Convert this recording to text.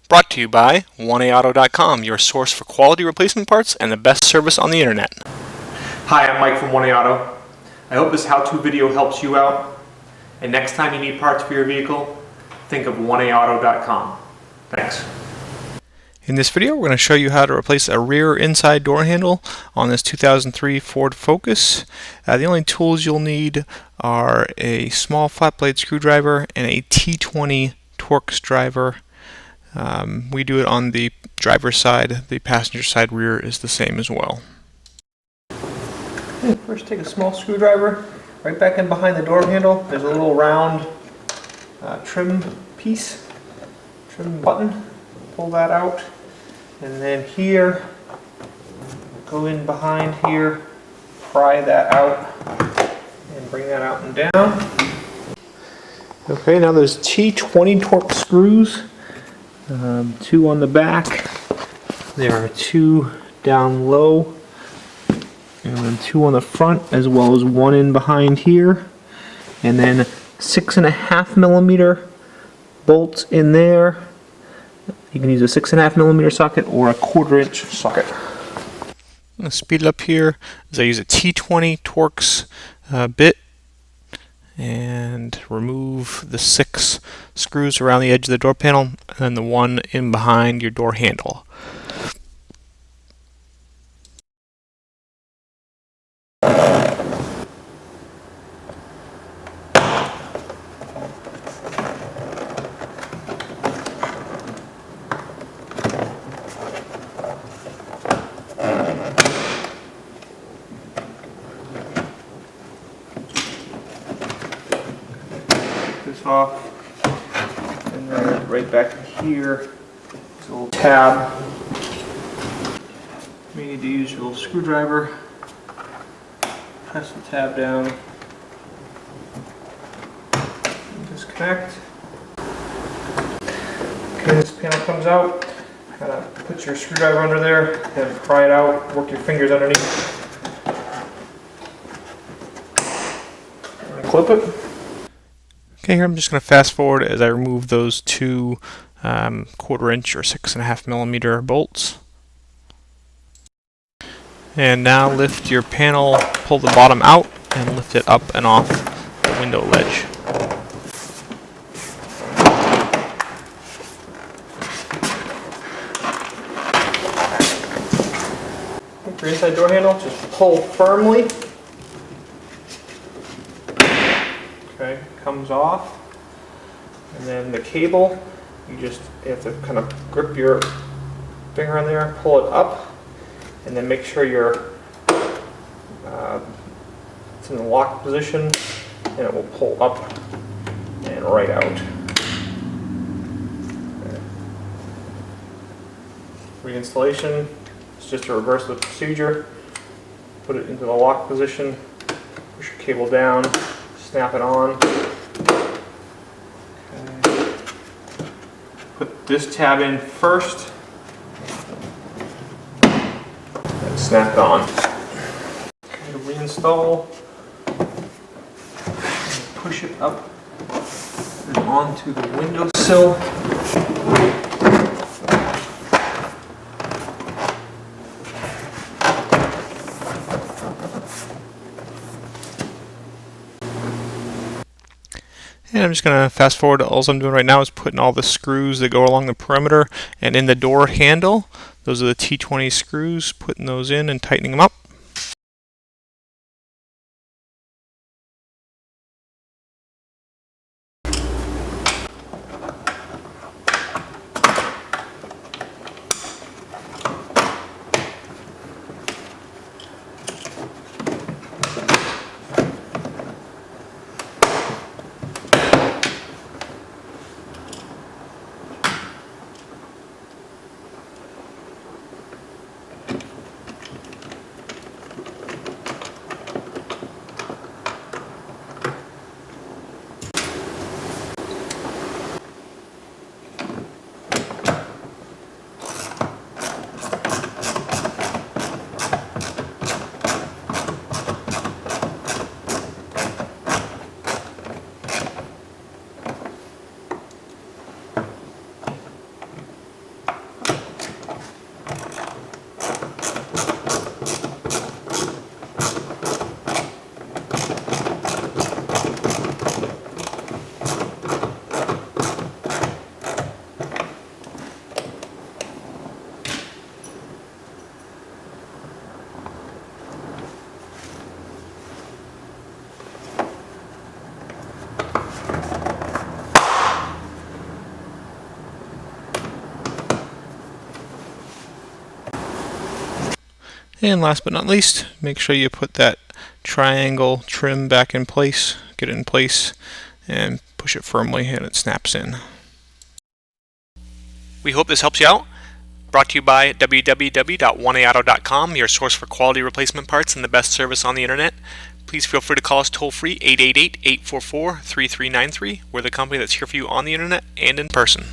Brought to you by 1AAuto.com, your source for quality replacement parts and the best service on the internet. Hi, I'm Mike from 1AAuto. I hope this how-to video helps you out. And next time you need parts for your vehicle, think of 1AAuto.com. Thanks. In this video, we're going to show you how to replace a rear inside door handle on this 2003 Ford Focus. The only tools you'll need are a small flat blade screwdriver and a T20 Torx driver. We do it on the driver's side. The passenger side rear is the same as well. Okay, first take a small screwdriver right back in behind the door handle. There's a little round trim piece, trim button. Pull that out, and then here, go in behind here, pry that out, and bring that out and down. Okay, now there's T20 Torx screws. Two on the back. There are two down low, and then two on the front, as well as one in behind here, and then 6.5 millimeter bolts in there. You can use a 6.5 millimeter socket or a 1/4 inch socket. I'm going to speed it up here as I use a T20 Torx bit and remove the 6 screws around the edge of the door panel and then the one in behind your door handle. This off, and then right back here is a little tab. You need to use your little screwdriver, press the tab down, and disconnect. Okay, this panel comes out. Kind of put your screwdriver under there and pry it out, work your fingers underneath. And clip it. Okay, here I'm just going to fast forward as I remove those two 1/4 inch or 6.5 millimeter bolts. And now lift your panel, pull the bottom out, and lift it up and off the window ledge. For your inside door handle, just pull firmly. Okay, comes off, and then the cable, you have to kind of grip your finger on there, pull it up, and then make sure it's in the lock position, and it will pull up and right out. Okay. Reinstallation is just to reverse the procedure. Put it into the lock position, push your cable down, snap it on. Okay. Put this tab in first and snap it on. Okay, to reinstall, push it up and onto the windowsill. And I'm just going to fast forward. All I'm doing right now is putting all the screws that go along the perimeter and in the door handle. Those are the T20 screws, putting those in and tightening them up. And last but not least, make sure you put that triangle trim back in place, get it in place, and push it firmly and it snaps in. We hope this helps you out. Brought to you by www.1aauto.com, your source for quality replacement parts and the best service on the internet. Please feel free to call us toll-free 888-844-3393. We're the company that's here for you on the internet and in person.